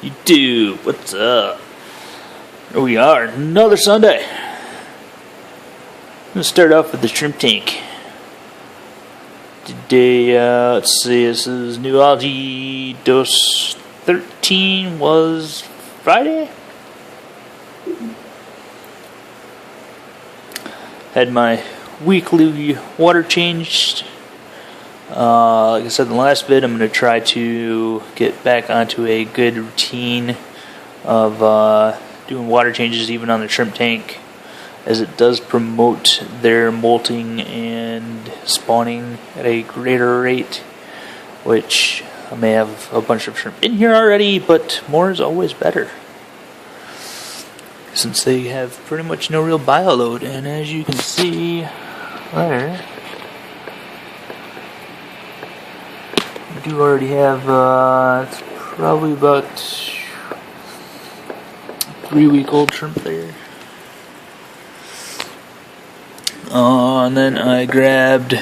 YouTube, what's up? Here we are, another Sunday. I'm gonna start off with the shrimp tank. Today, let's see, this is Nualgi dose 13 was Friday. Had my weekly water changed. Like I said in the last vid, I'm going to try to get back onto a good routine of doing water changes even on the shrimp tank, as it does promote their molting and spawning at a greater rate, which I may have a bunch of shrimp in here already, but more is always better, since they have pretty much no real bioload. And as you can see there, I do already have, it's probably about 3-week-old shrimp there. And then I grabbed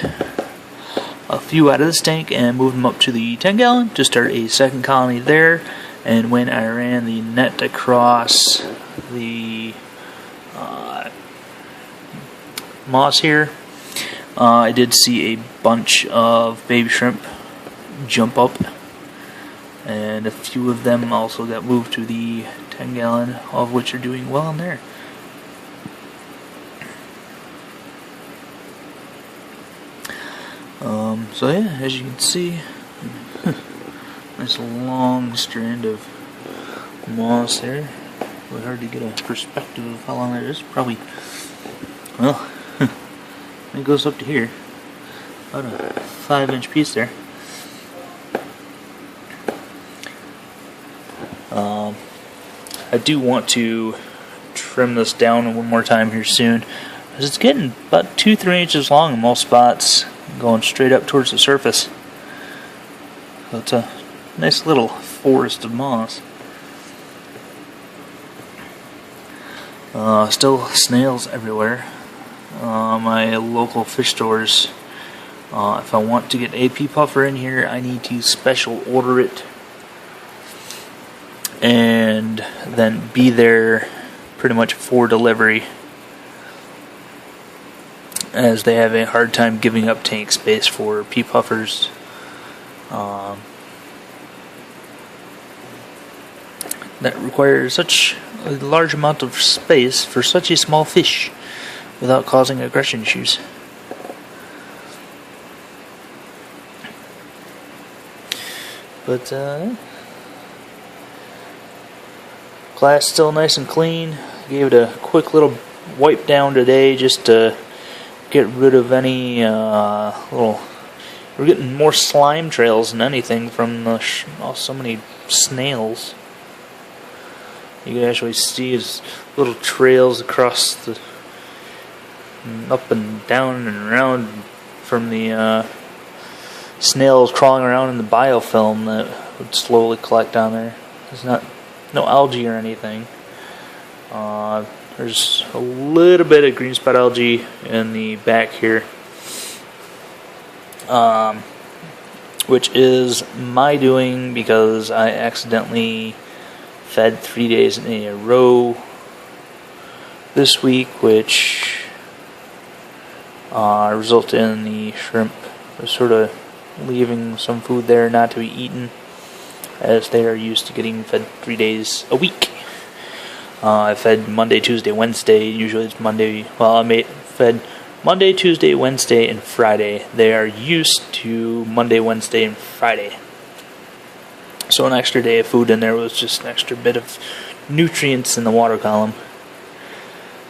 a few out of this tank and moved them up to the 10-gallon to start a second colony there. And when I ran the net across the moss here, I did see a bunch of baby shrimp jump up, and a few of them also got moved to the 10-gallon, all of which are doing well in there. So yeah, as you can see, nice long strand of moss there. Really hard to get a perspective of how long that is. Probably, well, it goes up to here, about a 5-inch piece there. I do want to trim this down one more time here soon, because it's getting about 2-3 inches long in most spots, going straight up towards the surface. So it's a nice little forest of moss. Still snails everywhere. My local fish stores, if I want to get AP puffer in here, I need to special order it and then be there pretty much for delivery, as they have a hard time giving up tank space for pea puffers. That requires such a large amount of space for such a small fish without causing aggression issues. But glass still nice and clean. Gave it a quick little wipe down today just to get rid of any little. We're getting more slime trails than anything from the so many snails. You can actually see his little trails across the, up and down and around from the snails crawling around in the biofilm that would slowly collect on there. There's no algae or anything. There's a little bit of green spot algae in the back here, which is my doing because I accidentally fed 3 days in a row this week, which resulted in the shrimp sort of leaving some food there not to be eaten, as they are used to getting fed 3 days a week. I fed Monday, Tuesday, Wednesday. Usually it's Monday. Well, I fed Monday, Tuesday, Wednesday, and Friday. They are used to Monday, Wednesday, and Friday. So an extra day of food in there was just an extra bit of nutrients in the water column.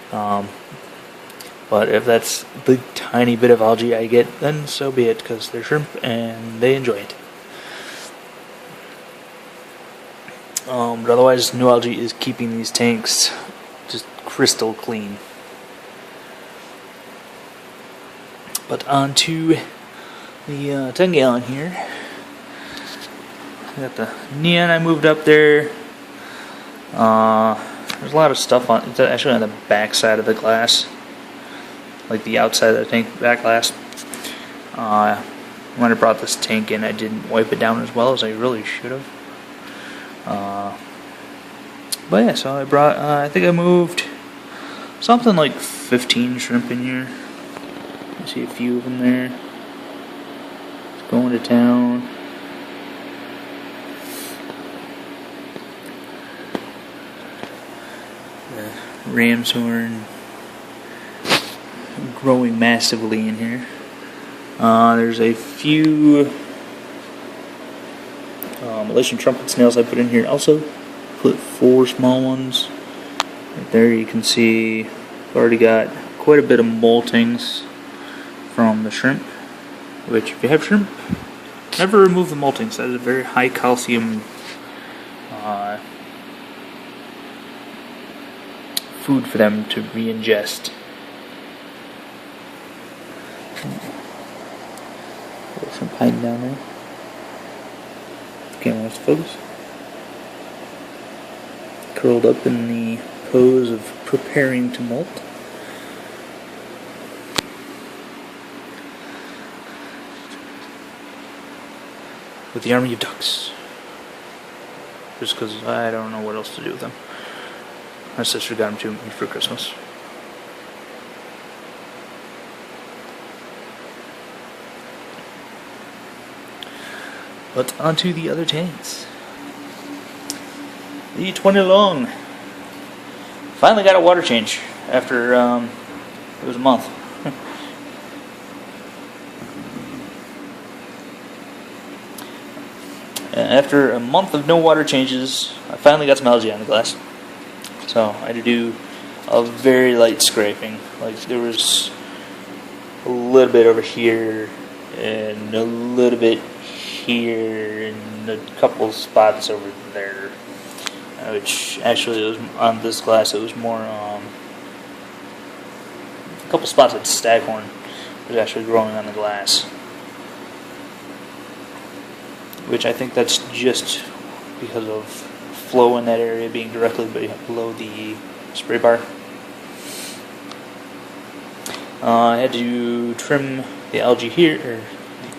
But if that's the tiny bit of algae I get, then so be it, because they're shrimp and they enjoy it. But otherwise, Nualgi is keeping these tanks just crystal clean. But on to the 10-gallon here. Got the neon I moved up there. There's a lot of stuff on. It's actually on the back side of the glass, like the outside of the tank back glass. When I brought this tank in, I didn't wipe it down as well as I really should have. But yeah, so I brought, I think I moved something like 15 shrimp in here. You see a few of them there. It's going to town. The ram's horn growing massively in here. There's a few Malaysian trumpet snails I put in here also. Put 4 small ones. Right there you can see I've already got quite a bit of moltings from the shrimp. Which, if you have shrimp, never remove the moltings. That is a very high calcium food for them to re-ingest. Little shrimp hiding down there. Can't watch the focus. Curled up in the pose of preparing to molt. With the army of ducks. Just because I don't know what else to do with them. My sister got them to me for Christmas. But onto the other tanks. The 20 long. Finally got a water change after it was a month. After a month of no water changes, I finally got some algae on the glass. So I had to do a very light scraping. Like there was a little bit over here and a little bit here and a couple spots over there. Which actually was on this glass. It was more a couple spots that staghorn was actually growing on the glass. Which I think that's just because of flow in that area being directly below the spray bar. I had to trim the algae here, or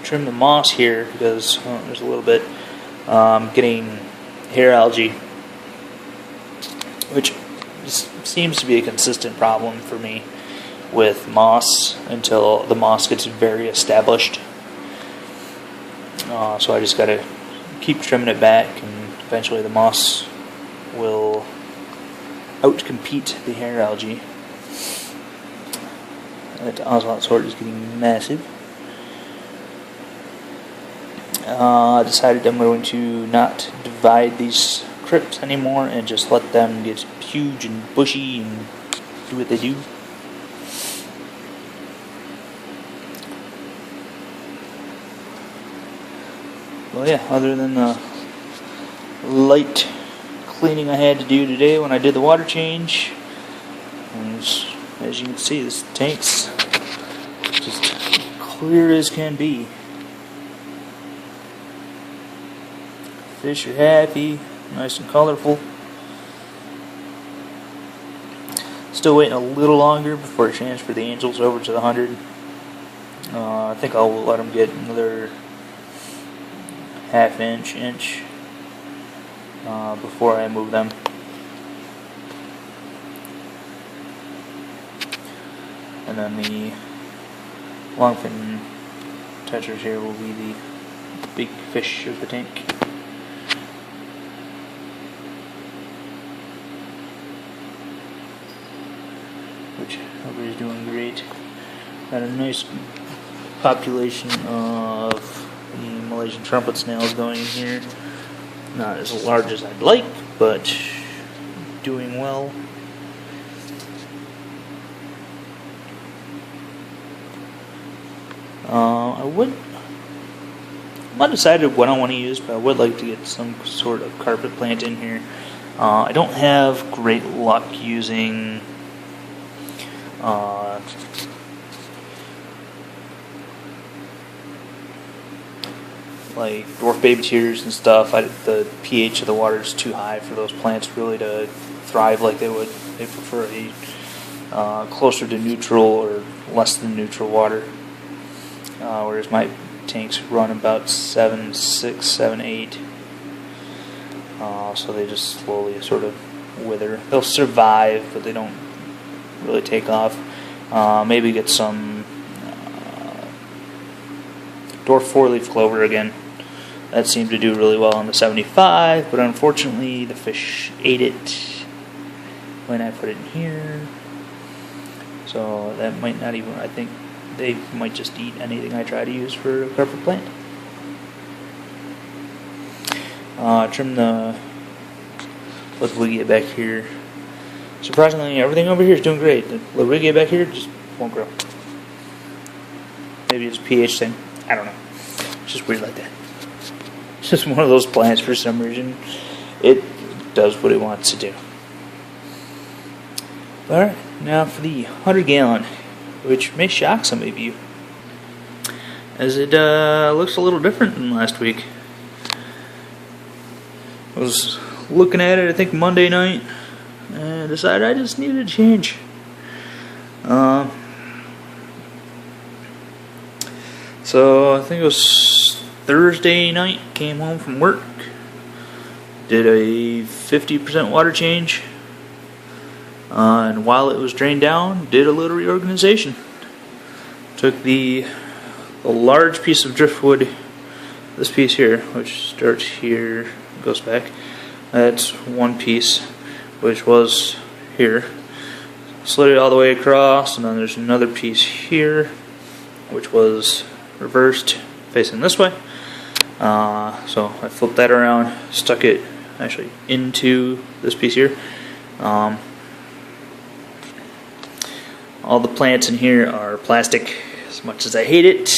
trim the moss here because there's a little bit getting hair algae, which seems to be a consistent problem for me with moss until the moss gets very established. So I just gotta keep trimming it back, and eventually the moss will outcompete the hair algae. That ocelot sort is getting massive. I decided I'm going to not divide these crypts anymore and just let them get huge and bushy and do what they do. Well, yeah, other than the light cleaning I had to do today when I did the water change, as you can see, this tank's just clear as can be. Fish are happy, nice and colorful. Still waiting a little longer before I transfer the angels over to the 100. I think I'll let them get another half inch before I move them. And then the longfin tetras here will be the big fish of the tank. Which everybody's doing great. Got a nice population of the Malaysian trumpet snails going in here. Not as large as I'd like, but doing well. I'm not decided what I want to use, but I would like to get some sort of carpet plant in here. I don't have great luck using like dwarf baby tears and stuff. The pH of the water is too high for those plants really to thrive like they would. They prefer a closer to neutral or less than neutral water. Whereas my tanks run about 7, 6, 7, 8. So they just slowly sort of wither. They'll survive, but they don't really take off. Maybe get some dwarf 4-leaf clover again. That seemed to do really well on the 75, but unfortunately the fish ate it when I put it in here. So that might not even, I think they might just eat anything I try to use for a carpet plant. Trim the Ludwigia back here. Surprisingly, everything over here is doing great. The Ludwigia back here just won't grow. Maybe it's a pH thing. I don't know. It's just weird like that. It's just one of those plants for some reason. It does what it wants to do. Alright, now for the 100-gallon, which may shock some of you, as it looks a little different than last week. I was looking at it, I think Monday night, and decided I just needed a change. So I think it was Thursday night, came home from work, did a 50% water change, and while it was drained down, did a little reorganization. Took the large piece of driftwood, this piece here, which starts here, goes back, that's one piece, which was here, slid it all the way across, and then there's another piece here, which was reversed, facing this way. So I flipped that around, stuck it actually into this piece here. All the plants in here are plastic, as much as I hate it.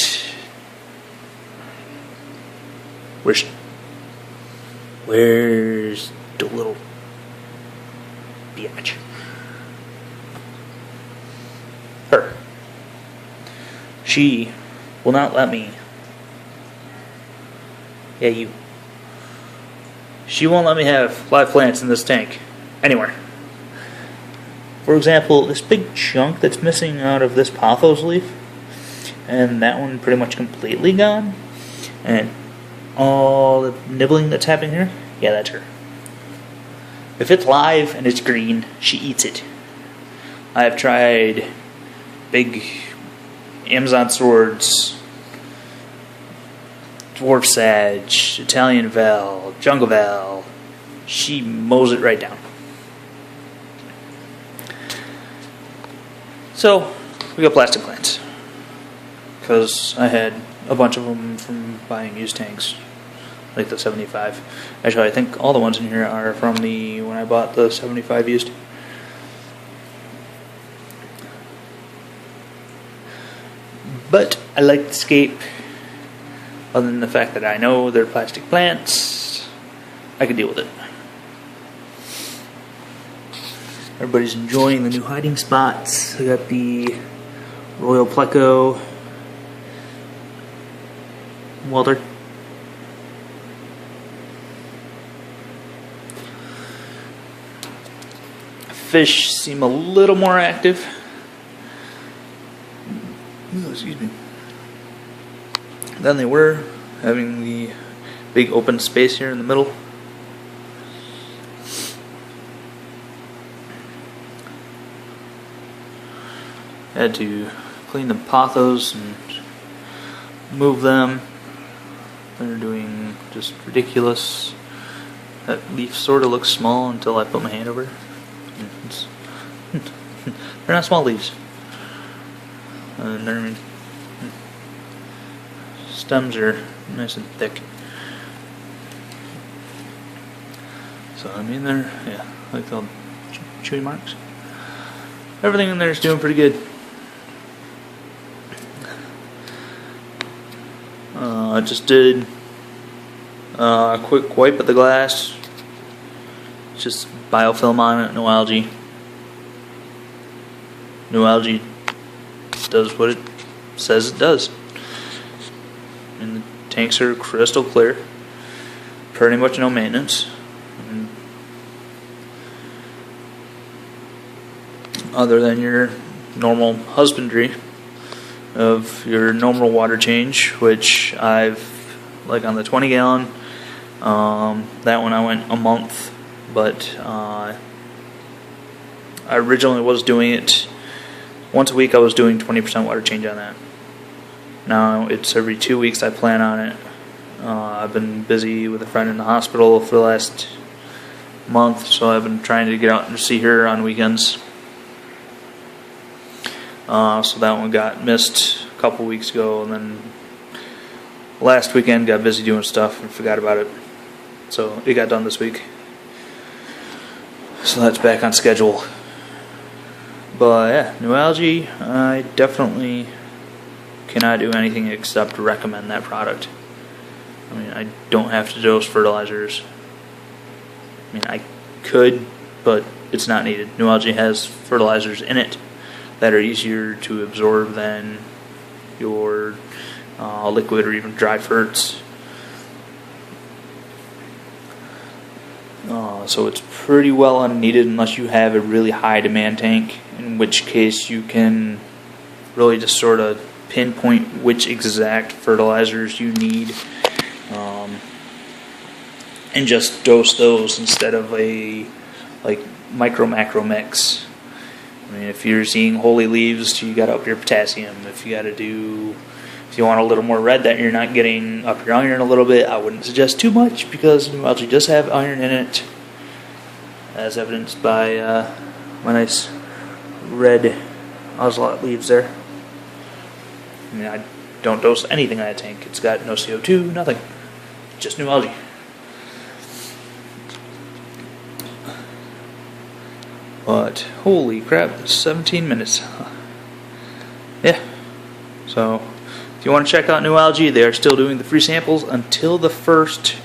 Where's the little biatch? Her. She will not let me. Yeah, you. She won't let me have live plants in this tank anywhere. For example, this big chunk that's missing out of this pothos leaf, and that one pretty much completely gone, and all the nibbling that's happening here, yeah, that's her. If it's live and it's green, she eats it. I have tried big Amazon swords, dwarf sage, Italian val, jungle val. She mows it right down. So we got plastic plants because I had a bunch of them from buying used tanks, like the 75. Actually, I think all the ones in here are from when I bought the 75 used. But I like the scape. Other than the fact that I know they're plastic plants, I can deal with it. Everybody's enjoying the new hiding spots. I got the Royal Pleco welder. Fish seem a little more active. Ooh, excuse me. Than they were, having the big open space here in the middle. Had to clean the pothos and move them. They're doing just ridiculous. That leaf sort of looks small until I put my hand over it. They're not small leaves. Their stems are nice and thick. So I mean, they're like the chewy marks. Everything in there is doing pretty good. I just did a quick wipe of the glass. Just biofilm on it, Nualgi. Nualgi does what it says it does. And the tanks are crystal clear. Pretty much no maintenance. And other than your normal husbandry of your normal water change, which I've, like on the 20 gallon, that one I went a month, but I originally was doing it once a week. I was doing 20% water change on that. Now it's every 2 weeks I plan on it. I've been busy with a friend in the hospital for the last month, so I've been trying to get out and see her on weekends. So that one got missed a couple weeks ago, and then last weekend got busy doing stuff and forgot about it. So it got done this week. So that's back on schedule. But yeah, Nualgi, I definitely cannot do anything except recommend that product. I mean, I don't have to dose fertilizers. I mean, I could, but it's not needed. Nualgi has fertilizers in it that are easier to absorb than your liquid or even dry ferts. So it's pretty well unneeded unless you have a really high demand tank, in which case you can really just sort of pinpoint which exact fertilizers you need, and just dose those instead of a micro macro mix. I mean, if you're seeing holy leaves, you got to up your potassium. If you want a little more red that you're not getting, up your iron a little bit. I wouldn't suggest too much because Nualgi does have iron in it, as evidenced by my nice red ocelot leaves there. I mean, I don't dose anything in that tank. It's got no CO2, nothing. Just Nualgi. But holy crap, 17 minutes. Yeah. So if you want to check out Nualgi, they are still doing the free samples until the 1st.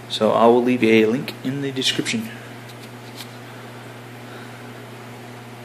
So I will leave you a link in the description.